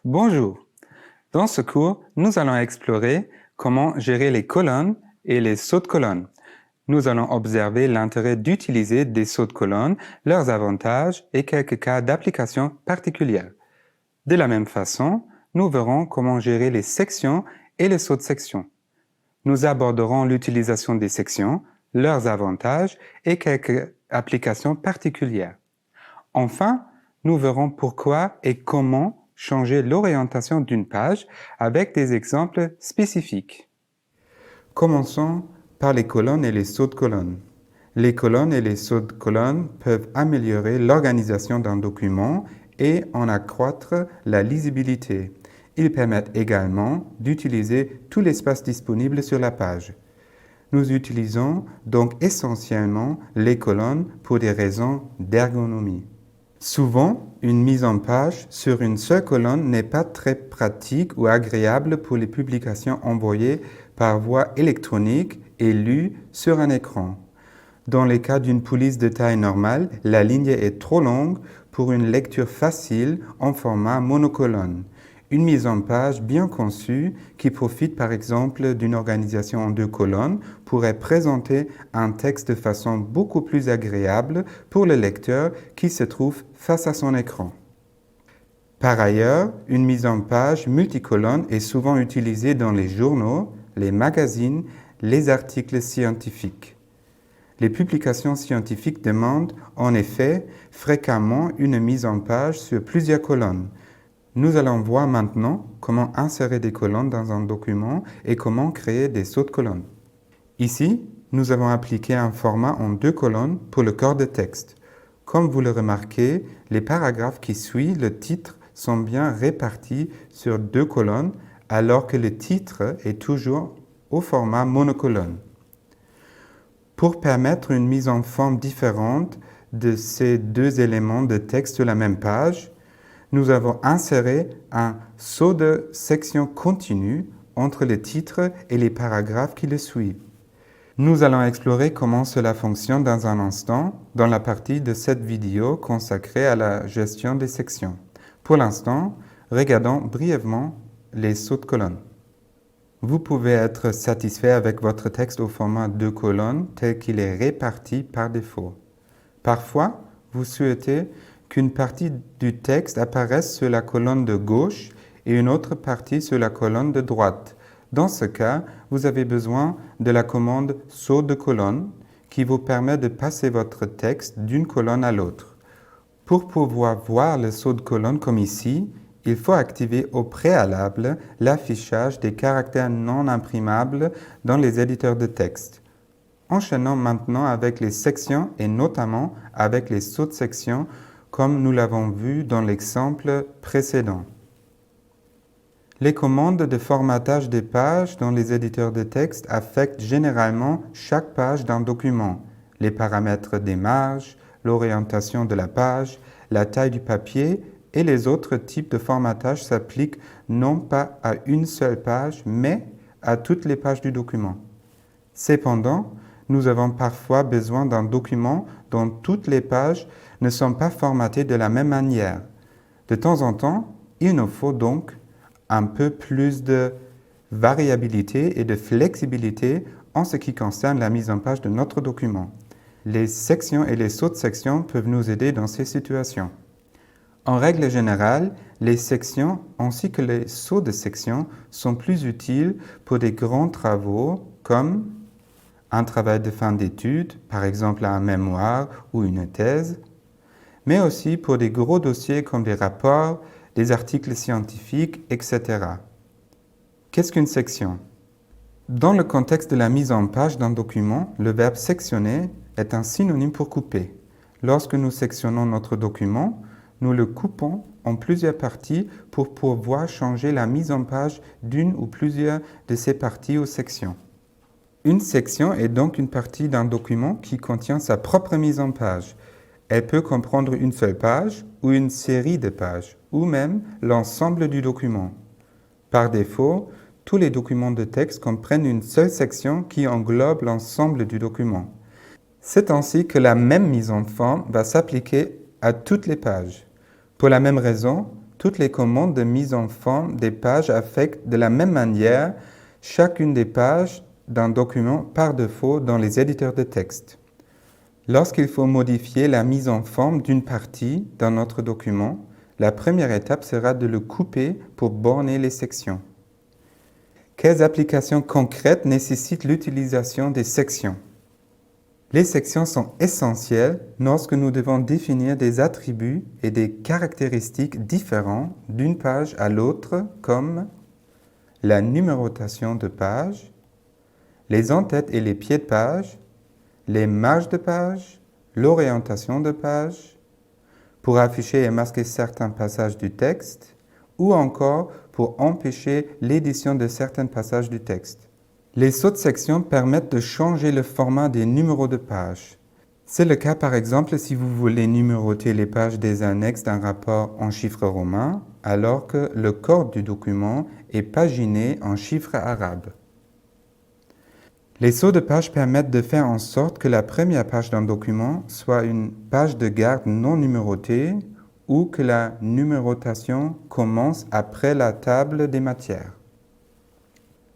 Bonjour. Dans ce cours, nous allons explorer comment gérer les colonnes et les sauts de colonnes. Nous allons observer l'intérêt d'utiliser des sauts de colonnes, leurs avantages et quelques cas d'application particulière. De la même façon, nous verrons comment gérer les sections et les sauts de section. Nous aborderons l'utilisation des sections, leurs avantages et quelques applications particulières. Enfin, nous verrons pourquoi et comment changer l'orientation d'une page avec des exemples spécifiques. Commençons par les colonnes et les sauts de colonnes. Les colonnes et les sauts de colonnes peuvent améliorer l'organisation d'un document et en accroître la lisibilité. Ils permettent également d'utiliser tout l'espace disponible sur la page. Nous utilisons donc essentiellement les colonnes pour des raisons d'ergonomie. Souvent, une mise en page sur une seule colonne n'est pas très pratique ou agréable pour les publications envoyées par voie électronique et lues sur un écran. Dans les cas d'une police de taille normale, la ligne est trop longue pour une lecture facile en format monocolonne. Une mise en page bien conçue qui profite par exemple d'une organisation en deux colonnes pourrait présenter un texte de façon beaucoup plus agréable pour le lecteur qui se trouve face à son écran. Par ailleurs, une mise en page multicolonne est souvent utilisée dans les journaux, les magazines, les articles scientifiques. Les publications scientifiques demandent en effet fréquemment une mise en page sur plusieurs colonnes. Nous allons voir maintenant comment insérer des colonnes dans un document et comment créer des sauts de colonnes. Ici, nous avons appliqué un format en deux colonnes pour le corps de texte. Comme vous le remarquez, les paragraphes qui suivent le titre sont bien répartis sur deux colonnes alors que le titre est toujours au format monocolonne. Pour permettre une mise en forme différente de ces deux éléments de texte sur la même page, nous avons inséré un saut de section continue entre le titre et les paragraphes qui le suivent. Nous allons explorer comment cela fonctionne dans un instant dans la partie de cette vidéo consacrée à la gestion des sections. Pour l'instant, regardons brièvement les sauts de colonnes. Vous pouvez être satisfait avec votre texte au format deux colonnes tel qu'il est réparti par défaut. Parfois, vous souhaitez qu'une partie du texte apparaisse sur la colonne de gauche et une autre partie sur la colonne de droite. Dans ce cas, vous avez besoin de la commande saut de colonne qui vous permet de passer votre texte d'une colonne à l'autre. Pour pouvoir voir le saut de colonne comme ici, il faut activer au préalable l'affichage des caractères non imprimables dans les éditeurs de texte. Enchaînons maintenant avec les sections et notamment avec les sauts de section comme nous l'avons vu dans l'exemple précédent. Les commandes de formatage des pages dans les éditeurs de texte affectent généralement chaque page d'un document, les paramètres des marges, l'orientation de la page, la taille du papier et les autres types de formatage s'appliquent non pas à une seule page, mais à toutes les pages du document. Cependant, nous avons parfois besoin d'un document dont toutes les pages ne sont pas formatées de la même manière. De temps en temps, il nous faut donc un peu plus de variabilité et de flexibilité en ce qui concerne la mise en page de notre document. Les sections et les sauts de section peuvent nous aider dans ces situations. En règle générale, les sections ainsi que les sauts de section sont plus utiles pour des grands travaux comme un travail de fin d'études, par exemple un mémoire ou une thèse, mais aussi pour des gros dossiers comme des rapports, des articles scientifiques, etc. Qu'est-ce qu'une section? Dans le contexte de la mise en page d'un document, le verbe sectionner est un synonyme pour couper. Lorsque nous sectionnons notre document, nous le coupons en plusieurs parties pour pouvoir changer la mise en page d'une ou plusieurs de ces parties ou sections. Une section est donc une partie d'un document qui contient sa propre mise en page. Elle peut comprendre une seule page ou une série de pages, ou même l'ensemble du document. Par défaut, tous les documents de texte comprennent une seule section qui englobe l'ensemble du document. C'est ainsi que la même mise en forme va s'appliquer à toutes les pages. Pour la même raison, Toutes les commandes de mise en forme des pages affectent de la même manière chacune des pages d'un document par défaut dans les éditeurs de texte. Lorsqu'il faut modifier la mise en forme d'une partie dans notre document, la première étape sera de le couper pour borner les sections. Quelles applications concrètes nécessitent l'utilisation des sections? Les sections sont essentielles lorsque nous devons définir des attributs et des caractéristiques différents d'une page à l'autre, comme la numérotation de page, les en-têtes et les pieds de page, les marges de page, l'orientation de page, pour afficher et masquer certains passages du texte, ou encore pour empêcher l'édition de certains passages du texte. Les sauts de section permettent de changer le format des numéros de page. C'est le cas par exemple si vous voulez numéroter les pages des annexes d'un rapport en chiffres romains, alors que le corps du document est paginé en chiffres arabes. Les sauts de page permettent de faire en sorte que la première page d'un document soit une page de garde non numérotée ou que la numérotation commence après la table des matières.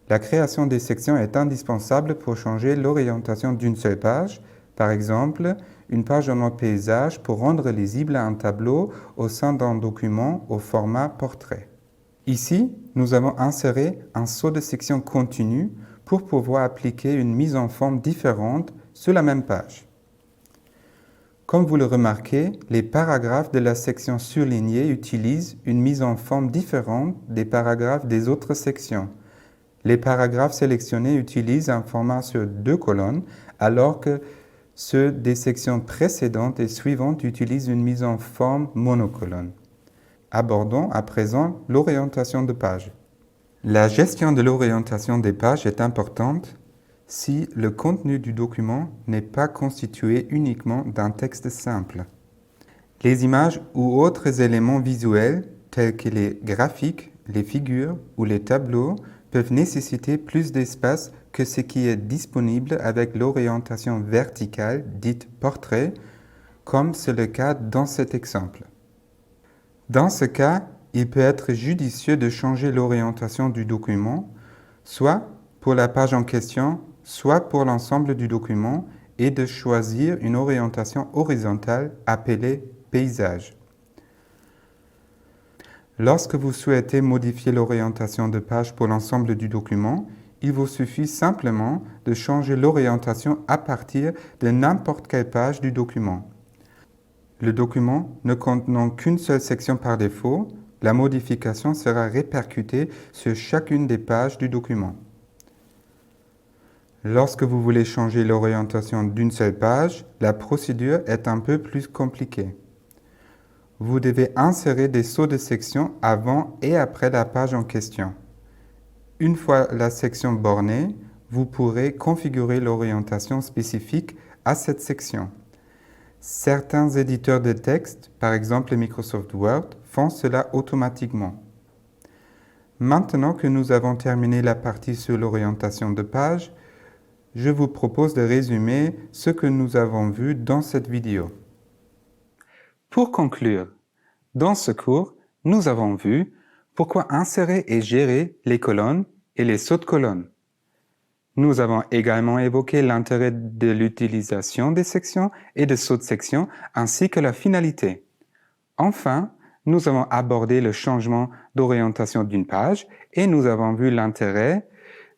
La création des sections est indispensable pour changer l'orientation d'une seule page, par exemple, une page en mode paysage pour rendre lisible un tableau au sein d'un document au format portrait. Ici, nous avons inséré un saut de section continu pour pouvoir appliquer une mise en forme différente sur la même page. Comme vous le remarquez, les paragraphes de la section surlignée utilisent une mise en forme différente des paragraphes des autres sections. Les paragraphes sélectionnés utilisent un format sur 2 colonnes, alors que ceux des sections précédentes et suivantes utilisent une mise en forme monocolonne. Abordons à présent l'orientation de page. La gestion de l'orientation des pages est importante si le contenu du document n'est pas constitué uniquement d'un texte simple. Les images ou autres éléments visuels, tels que les graphiques, les figures ou les tableaux, peuvent nécessiter plus d'espace que ce qui est disponible avec l'orientation verticale dite portrait, comme c'est le cas dans cet exemple. Dans ce cas, il peut être judicieux de changer l'orientation du document, soit pour la page en question, soit pour l'ensemble du document, et de choisir une orientation horizontale appelée paysage. Lorsque vous souhaitez modifier l'orientation de page pour l'ensemble du document, il vous suffit simplement de changer l'orientation à partir de n'importe quelle page du document. Le document ne contenant qu'une seule section par défaut, la modification sera répercutée sur chacune des pages du document. Lorsque vous voulez changer l'orientation d'une seule page, la procédure est un peu plus compliquée. Vous devez insérer des sauts de section avant et après la page en question. Une fois la section bornée, vous pourrez configurer l'orientation spécifique à cette section. Certains éditeurs de texte, par exemple Microsoft Word, font cela automatiquement. Maintenant que nous avons terminé la partie sur l'orientation de page, je vous propose de résumer ce que nous avons vu dans cette vidéo. Pour conclure, dans ce cours, nous avons vu pourquoi insérer et gérer les colonnes et les sauts de colonnes. Nous avons également évoqué l'intérêt de l'utilisation des sections et de sauts de section ainsi que la finalité. Enfin, nous avons abordé le changement d'orientation d'une page et nous avons vu l'intérêt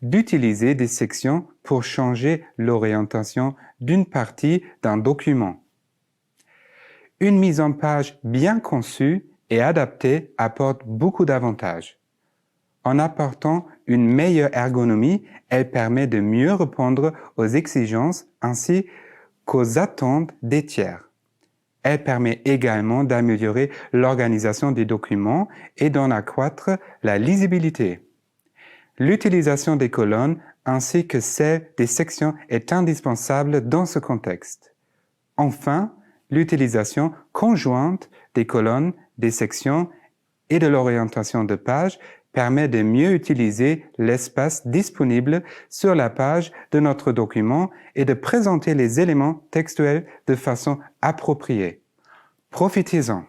d'utiliser des sections pour changer l'orientation d'une partie d'un document. Une mise en page bien conçue et adaptée apporte beaucoup d'avantages. En apportant une meilleure ergonomie, elle permet de mieux répondre aux exigences ainsi qu'aux attentes des tiers. Elle permet également d'améliorer l'organisation des documents et d'en accroître la lisibilité. L'utilisation des colonnes ainsi que celle des sections est indispensable dans ce contexte. Enfin, l'utilisation conjointe des colonnes, des sections et de l'orientation de page permet de mieux utiliser l'espace disponible sur la page de notre document et de présenter les éléments textuels de façon appropriée. Profitez-en!